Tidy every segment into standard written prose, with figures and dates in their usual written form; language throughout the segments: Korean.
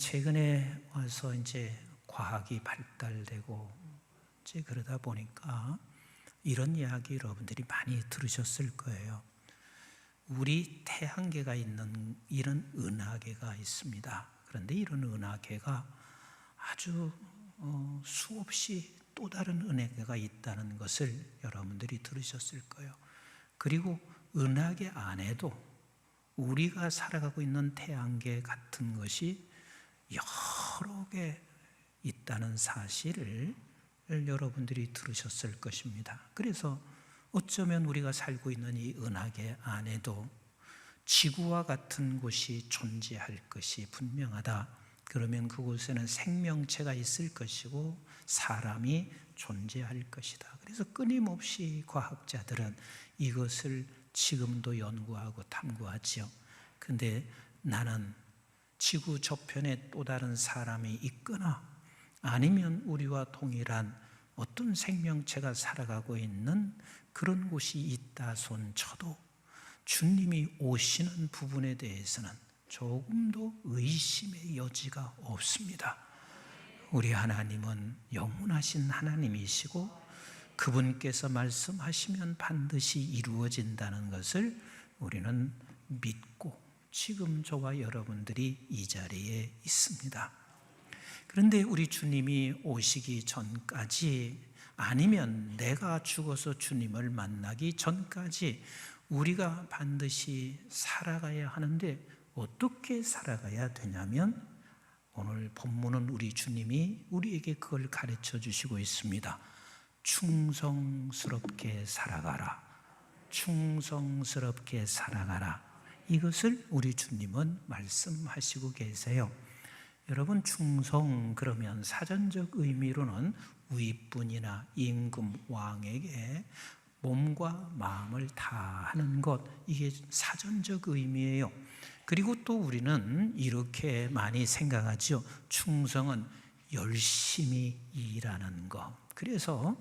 최근에 와서 이제 과학이 발달되고 이제 그러다 보니까 이런 이야기 여러분들이 많이 들으셨을 거예요. 우리 태양계가 있는 이런 은하계가 있습니다. 그런데 이런 은하계가 아주 수없이 또 다른 은하계가 있다는 것을 여러분들이 들으셨을 거예요. 그리고 은하계 안에도 우리가 살아가고 있는 태양계 같은 것이 여러 개 있다는 사실을 여러분들이 들으셨을 것입니다. 그래서 어쩌면 우리가 살고 있는 이 은하계 안에도 지구와 같은 곳이 존재할 것이 분명하다. 그러면 그곳에는 생명체가 있을 것이고 사람이 존재할 것이다. 그래서 끊임없이 과학자들은 이것을 지금도 연구하고 탐구하지요. 근데 나는 지구 저편에 또 다른 사람이 있거나 아니면 우리와 동일한 어떤 생명체가 살아가고 있는 그런 곳이 있다 손쳐도 주님이 오시는 부분에 대해서는 조금도 의심의 여지가 없습니다. 우리 하나님은 영원하신 하나님이시고 그분께서 말씀하시면 반드시 이루어진다는 것을 우리는 믿고 지금 저와 여러분들이 이 자리에 있습니다. 그런데 우리 주님이 오시기 전까지 아니면 내가 죽어서 주님을 만나기 전까지 우리가 반드시 살아가야 하는데 어떻게 살아가야 되냐면 오늘 본문은 우리 주님이 우리에게 그걸 가르쳐 주시고 있습니다. 충성스럽게 살아가라. 충성스럽게 살아가라. 이것을 우리 주님은 말씀하시고 계세요. 여러분, 충성 그러면 사전적 의미로는 윗분이나 임금 왕에게 몸과 마음을 다하는 것, 이게 사전적 의미예요. 그리고 또 우리는 이렇게 많이 생각하죠. 충성은 열심히 일하는 것. 그래서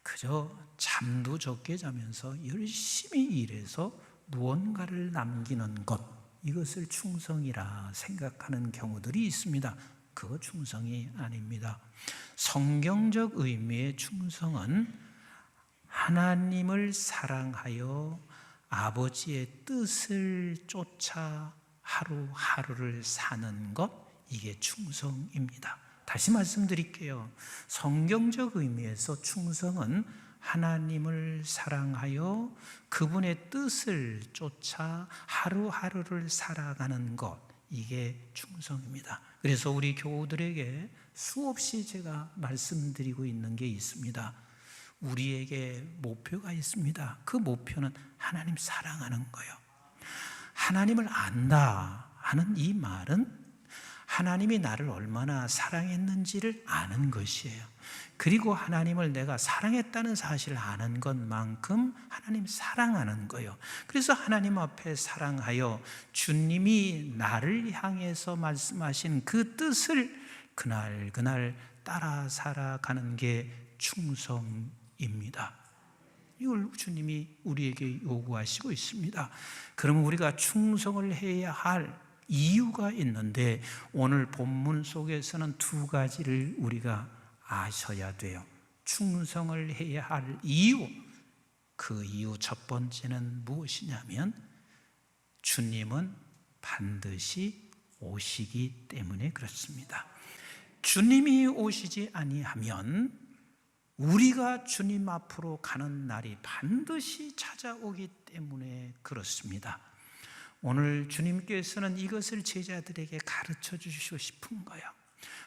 그저 잠도 적게 자면서 열심히 일해서 무언가를 남기는 것, 이것을 충성이라 생각하는 경우들이 있습니다. 그거 충성이 아닙니다. 성경적 의미의 충성은 하나님을 사랑하여 아버지의 뜻을 쫓아 하루하루를 사는 것, 이게 충성입니다. 다시 말씀드릴게요. 성경적 의미에서 충성은 하나님을 사랑하여 그분의 뜻을 쫓아 하루하루를 살아가는 것, 이게 충성입니다. 그래서 우리 교우들에게 수없이 제가 말씀드리고 있는 게 있습니다. 우리에게 목표가 있습니다. 그 목표는 하나님 사랑하는 거예요. 하나님을 안다 하는 이 말은 하나님이 나를 얼마나 사랑했는지를 아는 것이에요. 그리고 하나님을 내가 사랑했다는 사실을 아는 것만큼 하나님 사랑하는 거예요. 그래서 하나님 앞에 사랑하여 주님이 나를 향해서 말씀하신 그 뜻을 그날 따라 살아가는 게 충성입니다. 이걸 주님이 우리에게 요구하시고 있습니다. 그러면 우리가 충성을 해야 할 이유가 있는데 오늘 본문 속에서는 두 가지를 우리가 아셔야 돼요. 충성을 해야 할 이유, 그 이유 첫 번째는 무엇이냐면 주님은 반드시 오시기 때문에 그렇습니다. 주님이 오시지 아니하면 우리가 주님 앞으로 가는 날이 반드시 찾아오기 때문에 그렇습니다. 오늘 주님께서는 이것을 제자들에게 가르쳐 주시고 싶은 거예요.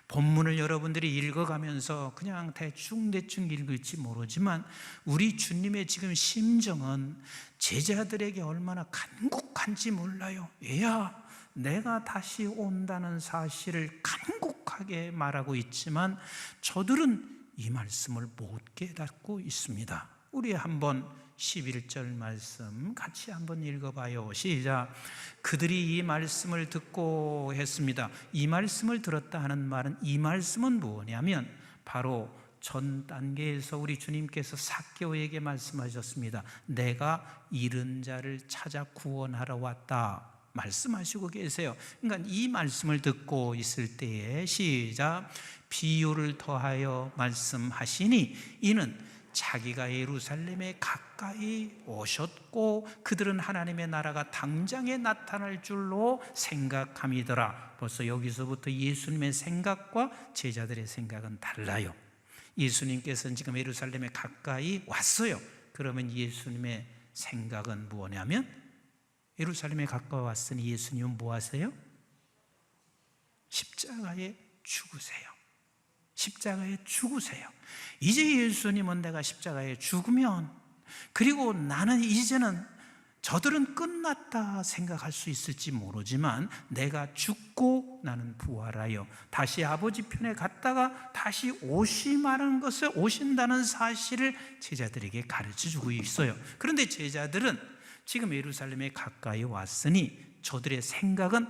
본문을 여러분들이 읽어가면서 그냥 대충 읽을지 모르지만 우리 주님의 지금 심정은 제자들에게 얼마나 간곡한지 몰라요. 얘야, 내가 다시 온다는 사실을 간곡하게 말하고 있지만 저들은 이 말씀을 못 깨닫고 있습니다. 우리 한번 11절 말씀 같이 한번 읽어봐요. 시작. 그들이 이 말씀을 듣고 했습니다. 이 말씀을 들었다 하는 말은, 이 말씀은 뭐냐면 바로 전 단계에서 우리 주님께서 삭개오에게 말씀하셨습니다. 내가 잃은 자를 찾아 구원하러 왔다. 말씀하시고 계세요. 그러니까 이 말씀을 듣고 있을 때에 시작, 비유를 더하여 말씀하시니 이는 자기가 예루살렘에 가까이 오셨고 그들은 하나님의 나라가 당장에 나타날 줄로 생각함이더라. 벌써 여기서부터 예수님의 생각과 제자들의 생각은 달라요. 예수님께서는 지금 예루살렘에 가까이 왔어요. 그러면 예수님의 생각은 뭐냐면, 예루살렘에 가까이 왔으니 예수님은 뭐 하세요? 십자가에 죽으세요. 십자가에 죽으세요. 이제 예수님은 내가 십자가에 죽으면, 그리고 나는 이제는 저들은 끝났다 생각할 수 있을지 모르지만 내가 죽고 나는 부활하여 다시 아버지 편에 갔다가 다시 오신다는 사실을 제자들에게 가르쳐주고 있어요. 그런데 제자들은 지금 예루살렘에 가까이 왔으니 저들의 생각은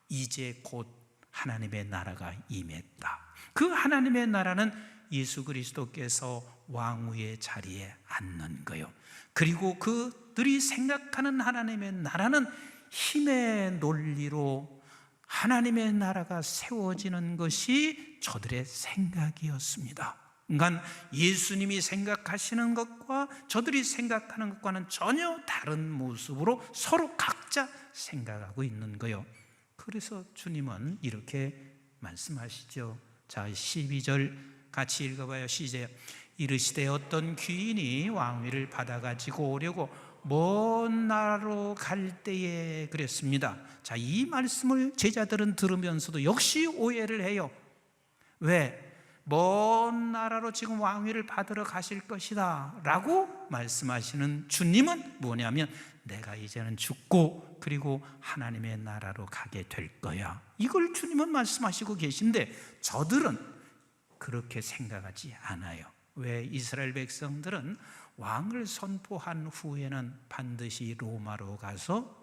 이제 곧 하나님의 나라가 임했다. 그 하나님의 나라는 예수 그리스도께서 왕위의 자리에 앉는 거요. 그리고 그들이 생각하는 하나님의 나라는 힘의 논리로 하나님의 나라가 세워지는 것이 저들의 생각이었습니다. 그러니까 예수님이 생각하시는 것과 저들이 생각하는 것과는 전혀 다른 모습으로 서로 각자 생각하고 있는 거요. 그래서 주님은 이렇게 말씀하시죠. 자, 12절 같이 읽어봐요. 시작. 이르시되 어떤 귀인이 왕위를 받아가지고 오려고 먼 나라로 갈 때에 그랬습니다. 자, 이 말씀을 제자들은 들으면서도 역시 오해를 해요. 왜? 먼 나라로 지금 왕위를 받으러 가실 것이다 라고 말씀하시는 주님은 뭐냐면, 내가 이제는 죽고 그리고 하나님의 나라로 가게 될 거야, 이걸 주님은 말씀하시고 계신데 저들은 그렇게 생각하지 않아요. 왜? 이스라엘 백성들은 왕을 선포한 후에는 반드시 로마로 가서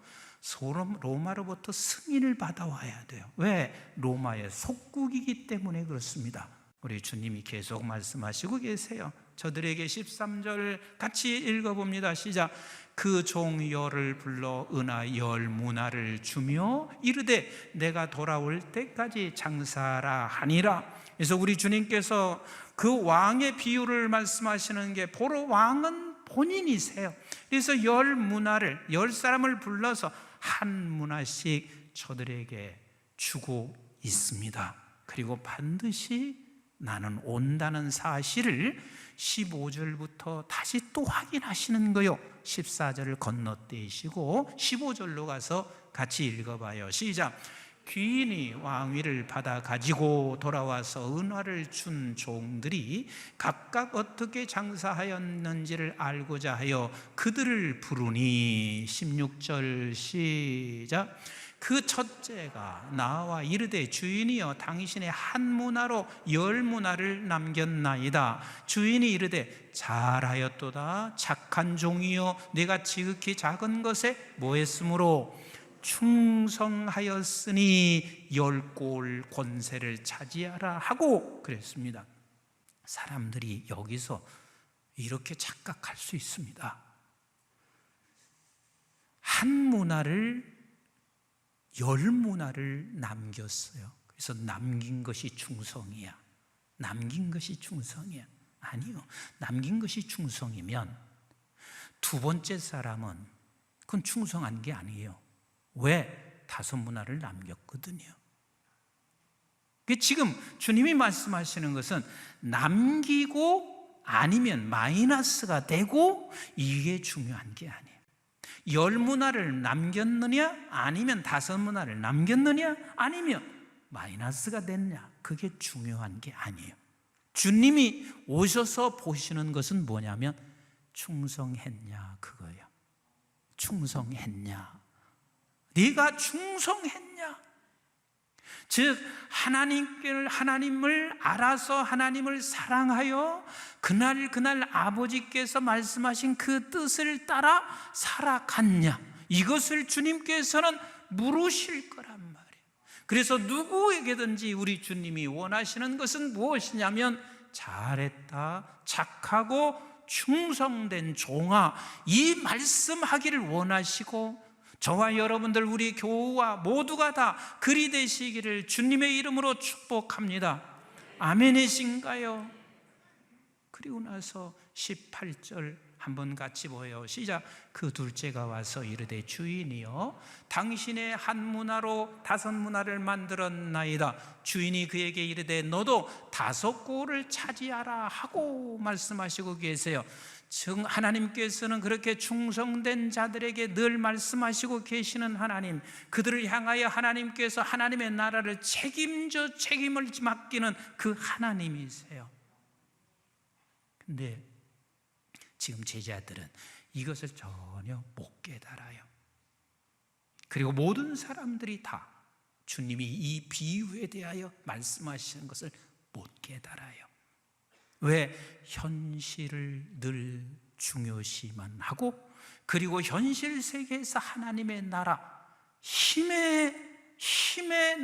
로마로부터 승인을 받아와야 돼요. 왜? 로마의 속국이기 때문에 그렇습니다. 우리 주님이 계속 말씀하시고 계세요. 저들에게 13절 같이 읽어봅니다. 시작. 그 종 열을 불러 은하 열 문화를 주며 이르되 내가 돌아올 때까지 장사하라 하니라. 그래서 우리 주님께서 그 왕의 비유를 말씀하시는 게 바로 왕은 본인이세요. 그래서 열 사람을 불러서 한 문화씩 저들에게 주고 있습니다. 그리고 반드시 나는 온다는 사실을 15절부터 다시 또 확인하시는 거요. 14절을 건너뛰시고 15절로 가서 같이 읽어봐요. 시작. 귀인이 왕위를 받아 가지고 돌아와서 은화를 준 종들이 각각 어떻게 장사하였는지를 알고자 하여 그들을 부르니 16절 시작. 그 첫째가 나와 이르되 주인이여 당신의 한 문화로 열 문화를 남겼나이다. 주인이 이르되 잘하였도다 착한 종이여 내가 지극히 작은 것에 뭐했으므로 충성하였으니 열 골 권세를 차지하라 하고 그랬습니다. 사람들이 여기서 이렇게 착각할 수 있습니다. 한 문화를 열 문화를 남겼어요. 그래서 남긴 것이 충성이야. 남긴 것이 충성이야. 아니요. 남긴 것이 충성이면 두 번째 사람은 그건 충성한 게 아니에요. 왜? 5 문화를 남겼거든요. 지금 주님이 말씀하시는 것은 남기고 아니면 마이너스가 되고 이게 중요한 게 아니에요. 10 문화를 남겼느냐 아니면 5 문화를 남겼느냐 아니면 마이너스가 됐냐, 그게 중요한 게 아니에요. 주님이 오셔서 보시는 것은 뭐냐면 충성했냐 그거예요. 충성했냐, 네가 충성했냐. 즉 하나님을 알아서 하나님을 사랑하여 그날 아버지께서 말씀하신 그 뜻을 따라 살아갔냐, 이것을 주님께서는 물으실 거란 말이에요. 그래서 누구에게든지 우리 주님이 원하시는 것은 무엇이냐면 잘했다, 착하고 충성된 종아, 이 말씀하기를 원하시고 저와 여러분들, 우리 교우와 모두가 다 그리 되시기를 주님의 이름으로 축복합니다. 아멘이신가요? 그리고 나서 18절 한번 같이 보여요. 시작. 그 둘째가 와서 이르되 주인이여 당신의 한 문화로 5문화를 만들었나이다. 주인이 그에게 이르되 너도 5골을 차지하라 하고 말씀하시고 계세요. 즉 하나님께서는 그렇게 충성된 자들에게 늘 말씀하시고 계시는 하나님, 그들을 향하여 하나님께서 하나님의 나라를 책임을 맡기는 그 하나님이세요. 근데 지금 제자들은 이것을 전혀 못 깨달아요. 그리고 모든 사람들이 다 주님이 이 비유에 대하여 말씀하시는 것을 못 깨달아요. 왜? 현실을 늘 중요시만 하고, 그리고 현실 세계에서 하나님의 나라, 힘의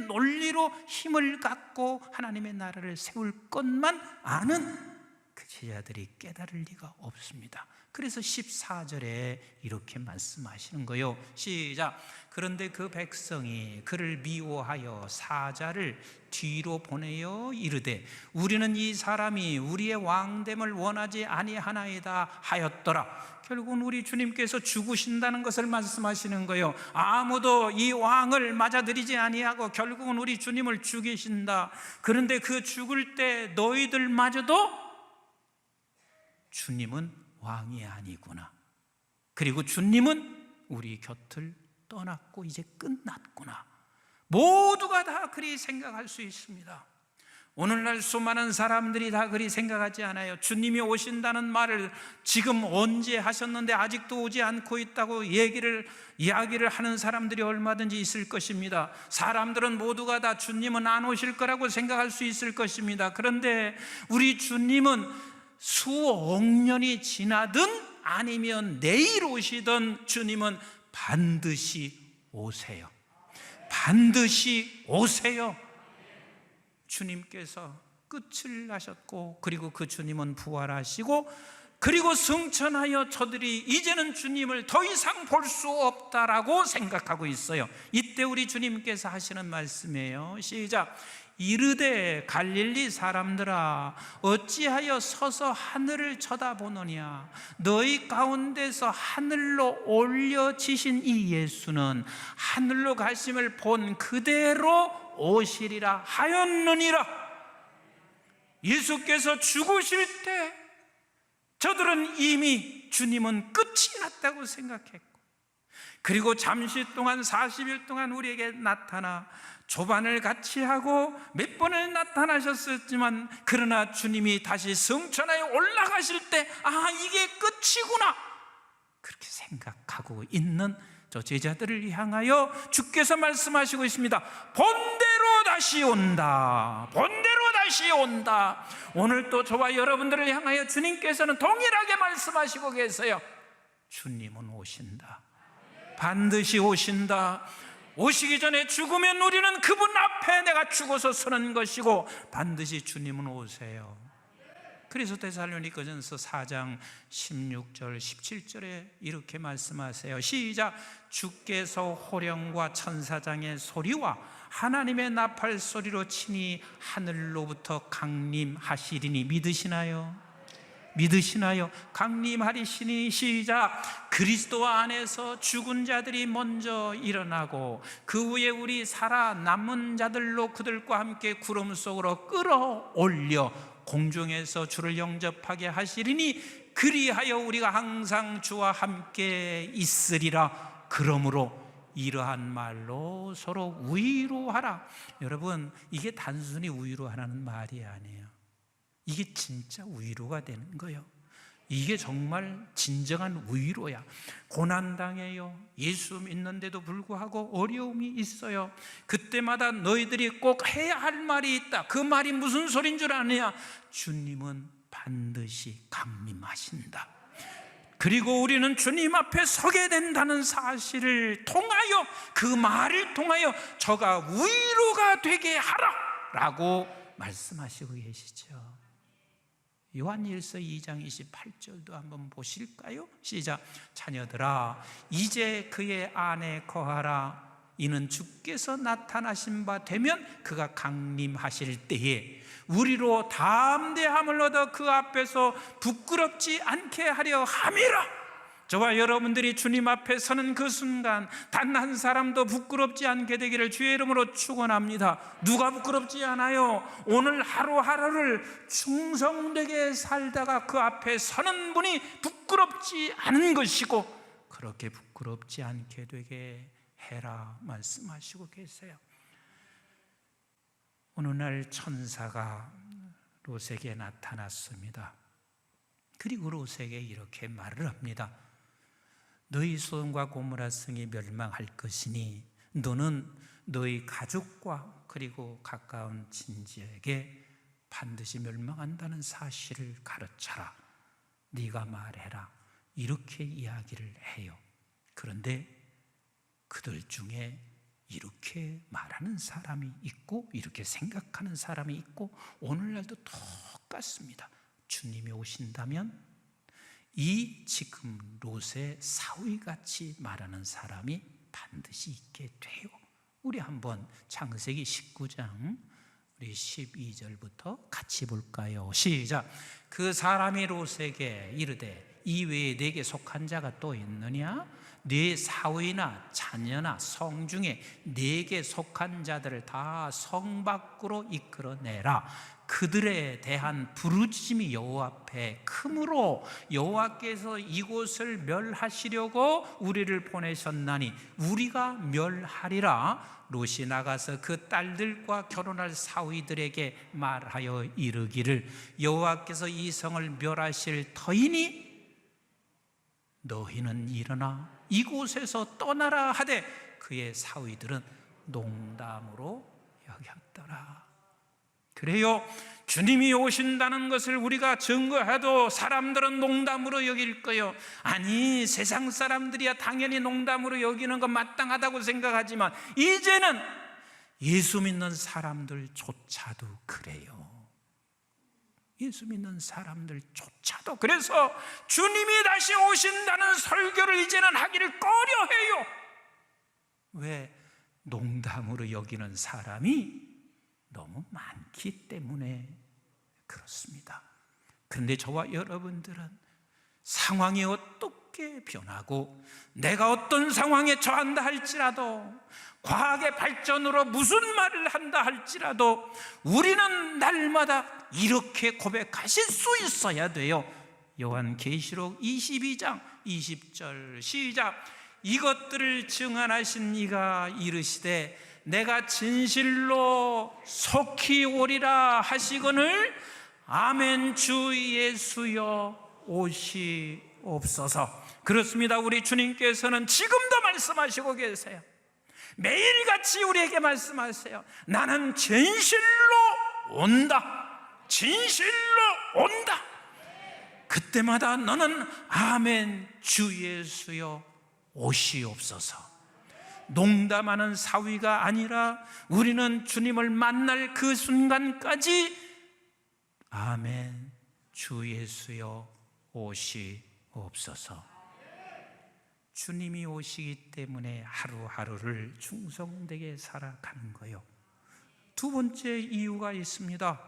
논리로 힘을 갖고 하나님의 나라를 세울 것만 아는 그 제자들이 깨달을 리가 없습니다. 그래서 14절에 이렇게 말씀하시는 거예요. 시작. 그런데 그 백성이 그를 미워하여 사자를 뒤로 보내어 이르되 우리는 이 사람이 우리의 왕됨을 원하지 아니하나이다 하였더라. 결국은 우리 주님께서 죽으신다는 것을 말씀하시는 거예요. 아무도 이 왕을 맞아들이지 아니하고 결국은 우리 주님을 죽이신다. 그런데 그 죽을 때 너희들마저도 주님은 왕이 아니구나, 그리고 주님은 우리 곁을 떠났고 이제 끝났구나, 모두가 다 그리 생각할 수 있습니다. 오늘날 수많은 사람들이 다 그리 생각하지 않아요. 주님이 오신다는 말을 지금 언제 하셨는데 아직도 오지 않고 있다고 이야기를 하는 사람들이 얼마든지 있을 것입니다. 사람들은 모두가 다 주님은 안 오실 거라고 생각할 수 있을 것입니다. 그런데 우리 주님은 수억 년이 지나든 아니면 내일 오시든 주님은 반드시 오세요. 반드시 오세요. 주님께서 끝을 나셨고, 그리고 그 주님은 부활하시고, 그리고 승천하여 저들이 이제는 주님을 더 이상 볼 수 없다라고 생각하고 있어요. 이때 우리 주님께서 하시는 말씀이에요. 시작. 이르되 갈릴리 사람들아 어찌하여 서서 하늘을 쳐다보느냐. 너희 가운데서 하늘로 올려지신 이 예수는 하늘로 가심을 본 그대로 오시리라 하였느니라. 예수께서 죽으실 때 저들은 이미 주님은 끝이 났다고 생각했고, 그리고 잠시 동안 40일 동안 우리에게 나타나 조반을 같이 하고 몇 번을 나타나셨었지만, 그러나 주님이 다시 승천하여 올라가실 때 이게 끝이구나, 그렇게 생각하고 있는 저 제자들을 향하여 주께서 말씀하시고 있습니다. 본대로 다시 온다. 본대로 다시 온다. 오늘 또 저와 여러분들을 향하여 주님께서는 동일하게 말씀하시고 계세요. 주님은 오신다. 반드시 오신다. 오시기 전에 죽으면 우리는 그분 앞에 내가 죽어서 서는 것이고, 반드시 주님은 오세요. 그래서 데살로니가전서 4장 16절 17절에 이렇게 말씀하세요. 시작. 주께서 호령과 천사장의 소리와 하나님의 나팔 소리로 친히 하늘로부터 강림하시리니 믿으시나요? 믿으시나요? 강림하리시니. 시작. 그리스도 안에서 죽은 자들이 먼저 일어나고 그 후에 우리 살아남은 자들로 그들과 함께 구름 속으로 끌어올려 공중에서 주를 영접하게 하시리니 그리하여 우리가 항상 주와 함께 있으리라. 그러므로 이러한 말로 서로 위로하라. 여러분, 이게 단순히 위로하라는 말이 아니에요. 이게 진짜 위로가 되는 거예요. 이게 정말 진정한 위로야. 고난당해요. 예수 믿는데도 불구하고 어려움이 있어요. 그때마다 너희들이 꼭 해야 할 말이 있다. 그 말이 무슨 소린 줄 아느냐? 주님은 반드시 강림하신다. 그리고 우리는 주님 앞에 서게 된다는 사실을 통하여, 그 말을 통하여 저가 위로가 되게 하라 라고 말씀하시고 계시죠. 요한일서 2장 28절도 한번 보실까요? 시작. 자녀들아, 이제 그의 안에 거하라. 이는 주께서 나타나신 바 되면 그가 강림하실 때에 우리로 담대함을 얻어 그 앞에서 부끄럽지 않게 하려 함이라. 저와 여러분들이 주님 앞에 서는 그 순간 단 한 사람도 부끄럽지 않게 되기를 주의 이름으로 축원합니다. 누가 부끄럽지 않아요? 오늘 하루하루를 충성되게 살다가 그 앞에 서는 분이 부끄럽지 않은 것이고, 그렇게 부끄럽지 않게 되게 해라 말씀하시고 계세요. 어느 날 천사가 롯에게 나타났습니다. 그리고 롯에게 이렇게 말을 합니다. 너희 소돔과 고모라 성이 멸망할 것이니 너는 너희 가족과 그리고 가까운 친지에게 반드시 멸망한다는 사실을 가르쳐라. 네가 말해라. 이렇게 이야기를 해요. 그런데 그들 중에 이렇게 말하는 사람이 있고 이렇게 생각하는 사람이 있고, 오늘날도 똑같습니다. 주님이 오신다면 이 지금 롯의 사위같이 말하는 사람이 반드시 있게 돼요. 우리 한번 창세기 19장 우리 12절부터 같이 볼까요? 시작. 그 사람이 롯에게 이르되 이 외에 내게 속한 자가 또 있느냐? 네 사위나 자녀나 성 중에 내게 속한 자들을 다 성 밖으로 이끌어내라. 그들에 대한 부르짖음이 여호와 앞에 크므로 여호와께서 이곳을 멸하시려고 우리를 보내셨나니 우리가 멸하리라. 롯이 나가서 그 딸들과 결혼할 사위들에게 말하여 이르기를 여호와께서 이 성을 멸하실 터이니 너희는 일어나 이곳에서 떠나라 하되 그의 사위들은 농담으로 여겼더라. 그래요, 주님이 오신다는 것을 우리가 증거해도 사람들은 농담으로 여길 거예요. 아니, 세상 사람들이야 당연히 농담으로 여기는 건 마땅하다고 생각하지만 이제는 예수 믿는 사람들조차도 그래요. 예수 믿는 사람들조차도. 그래서 주님이 다시 오신다는 설교를 이제는 하기를 꺼려해요. 왜? 농담으로 여기는 사람이 너무 많기 때문에 그렇습니다. 그런데 저와 여러분들은 상황이 어떻게 변하고 내가 어떤 상황에 처한다 할지라도, 과학의 발전으로 무슨 말을 한다 할지라도 우리는 날마다 이렇게 고백하실 수 있어야 돼요. 요한계시록 22장 20절 시작. 이것들을 증언하신 이가 이르시되 내가 진실로 속히 오리라 하시거늘 아멘. 주 예수여 오시옵소서. 그렇습니다. 우리 주님께서는 지금도 말씀하시고 계세요. 매일같이 우리에게 말씀하세요. 나는 진실로 온다. 진실로 온다. 그때마다 너는 아멘. 주 예수여 오시옵소서. 농담하는 사위가 아니라 우리는 주님을 만날 그 순간까지 아멘. 주 예수여 오시옵소서. 주님이 오시기 때문에 하루하루를 충성되게 살아가는 거예요. 두 번째 이유가 있습니다.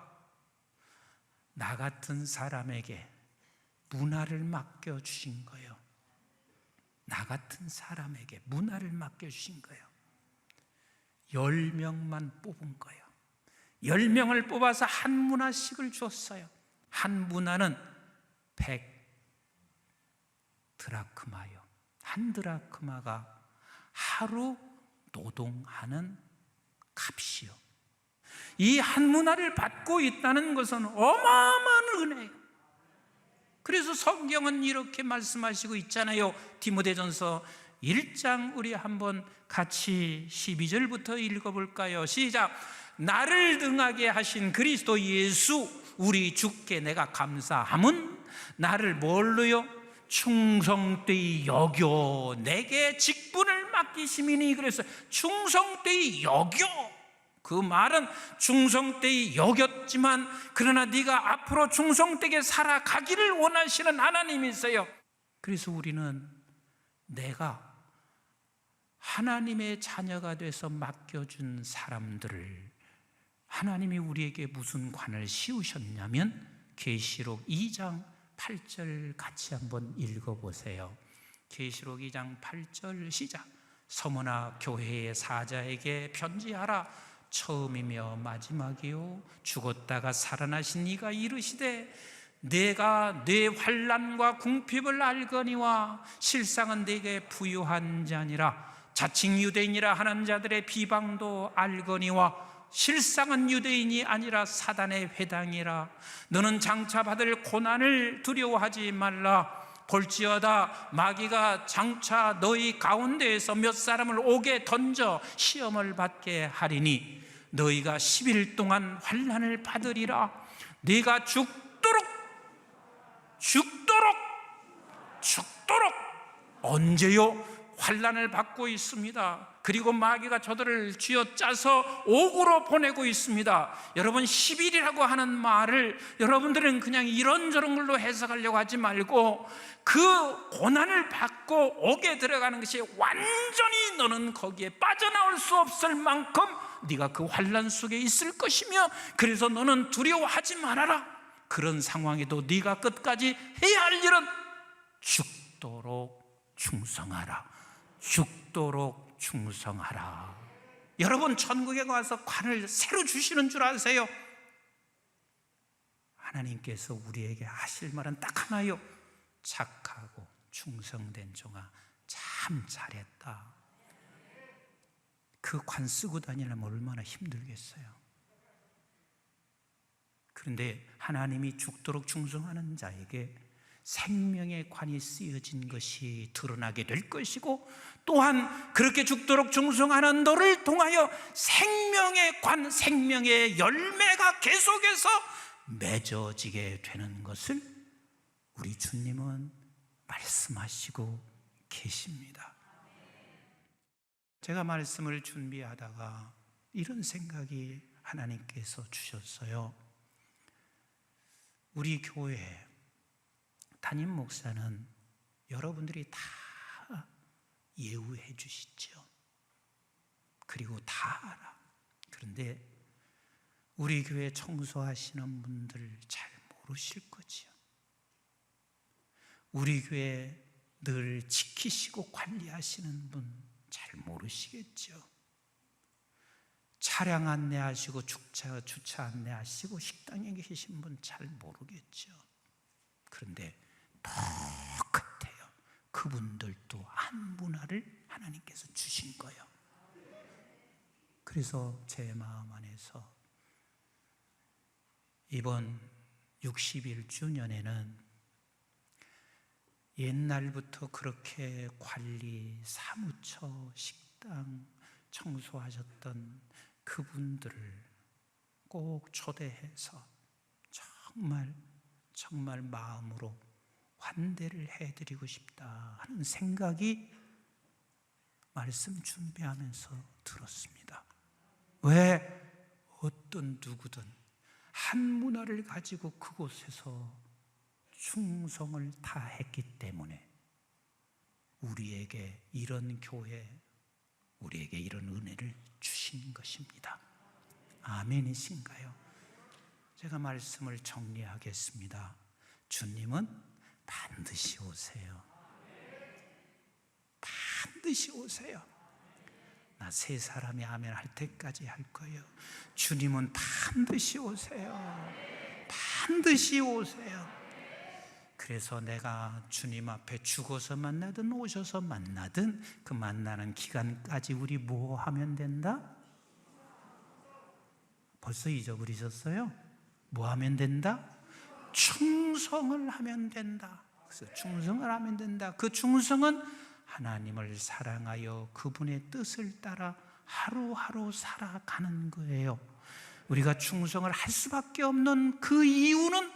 나 같은 사람에게 문화를 맡겨주신 거예요. 나 같은 사람에게 문화를 맡겨주신 거예요. 10명만 뽑은 거예요. 10명을 뽑아서 한 문화씩을 줬어요. 한 문화는 100드라크마요. 한 드라크마가 하루 노동하는 값이요. 이 한 문화를 받고 있다는 것은 어마어마한 은혜예요. 그래서 성경은 이렇게 말씀하시고 있잖아요. 디모데전서 1장 우리 한번 같이 12절부터 읽어볼까요? 시작. 나를 등하게 하신 그리스도 예수 우리 주께 내가 감사함은 나를 뭘로요? 충성되이 여겨 내게 직분을 맡기심이니. 그래서 충성되이 여겨 그 말은 충성되이 여겼지만 그러나 네가 앞으로 충성되게 살아가기를 원하시는 하나님이세요. 그래서 우리는 내가 하나님의 자녀가 돼서 맡겨준 사람들을 하나님이 우리에게 무슨 관을 씌우셨냐면 계시록 2장 8절 같이 한번 읽어보세요. 계시록 2장 8절 시작. 서머나 교회의 사자에게 편지하라. 처음이며 마지막이요 죽었다가 살아나신 이가 이르시되 내가 내 환난과 궁핍을 알거니와 실상은 내게 부유한 자니라. 자칭 유대인이라 하는 자들의 비방도 알거니와 실상은 유대인이 아니라 사단의 회당이라. 너는 장차 받을 고난을 두려워하지 말라. 볼지어다 마귀가 장차 너희 가운데에서 몇 사람을 옥에 던져 시험을 받게 하리니 너희가 10일 동안 환난을 받으리라. 네가 죽도록 언제요? 환난을 받고 있습니다. 그리고 마귀가 저들을 쥐어짜서 옥으로 보내고 있습니다. 여러분 10일이라고 하는 말을 여러분들은 그냥 이런저런 걸로 해석하려고 하지 말고 그 고난을 받고 옥에 들어가는 것이 완전히 너는 거기에 빠져나올 수 없을 만큼 네가 그 환난 속에 있을 것이며 그래서 너는 두려워하지 말아라. 그런 상황에도 네가 끝까지 해야 할 일은 죽도록 충성하라. 죽도록 충성하라. 여러분 천국에 가서 관을 새로 주시는 줄 아세요? 하나님께서 우리에게 하실 말은 딱 하나요. 착하고 충성된 종아 참 잘했다. 그 관 쓰고 다니려면 얼마나 힘들겠어요. 그런데 하나님이 죽도록 충성하는 자에게 생명의 관이 쓰여진 것이 드러나게 될 것이고 또한 그렇게 죽도록 충성하는 너를 통하여 생명의 관, 생명의 열매가 계속해서 맺어지게 되는 것을 우리 주님은 말씀하시고 계십니다. 제가 말씀을 준비하다가 이런 생각이 하나님께서 주셨어요. 우리 교회 담임 목사는 여러분들이 다 예우해 주시죠. 그리고 다 알아. 그런데 우리 교회 청소하시는 분들 잘 모르실 거지요. 우리 교회 늘 지키시고 관리하시는 분 잘 모르시겠죠. 차량 안내하시고 주차 안내하시고 식당에 계신 분 잘 모르겠죠. 그런데 똑같아요. 그분들도 한 문화를 하나님께서 주신 거예요. 그래서 제 마음 안에서 이번 61주년에는 옛날부터 그렇게 관리, 사무처, 식당 청소하셨던 그분들을 꼭 초대해서 정말 마음으로 환대를 해드리고 싶다 하는 생각이 말씀 준비하면서 들었습니다. 왜? 어떤 누구든 한 문화를 가지고 그곳에서 충성을 다했기 때문에 우리에게 이런 교회, 우리에게 이런 은혜를 주신 것입니다. 아멘이신가요? 제가 말씀을 정리하겠습니다. 주님은 반드시 오세요. 반드시 오세요. 나 세 사람이 아멘 할 때까지 할 거예요. 주님은 반드시 오세요. 반드시 오세요. 그래서 내가 주님 앞에 죽어서 만나든 오셔서 만나든 그 만나는 기간까지 우리 뭐 하면 된다? 벌써 잊어버리셨어요? 뭐 하면 된다? 충성을 하면 된다. 그래서 충성을 하면 된다. 그 충성은 하나님을 사랑하여 그분의 뜻을 따라 하루하루 살아가는 거예요. 우리가 충성을 할 수밖에 없는 그 이유는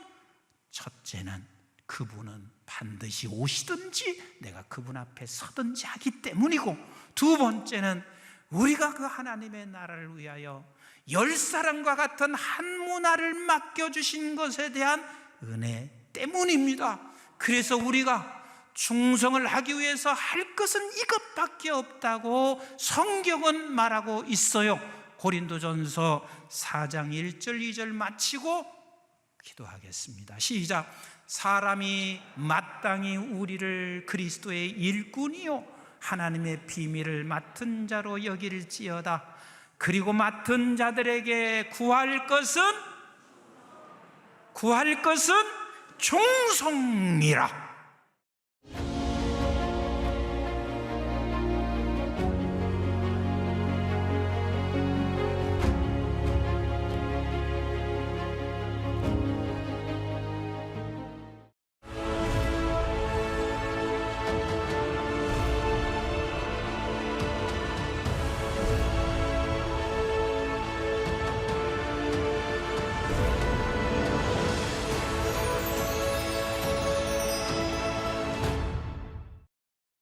첫째는 그분은 반드시 오시든지 내가 그분 앞에 서든지 하기 때문이고 두 번째는 우리가 그 하나님의 나라를 위하여 열사람과 같은 한 문화를 맡겨주신 것에 대한 은혜 때문입니다. 그래서 우리가 충성을 하기 위해서 할 것은 이것밖에 없다고 성경은 말하고 있어요. 고린도전서 4장 1절 2절 마치고 기도하겠습니다. 시작. 사람이 마땅히 우리를 그리스도의 일꾼이요 하나님의 비밀을 맡은 자로 여길지어다. 그리고 맡은 자들에게 구할 것은 종성이라.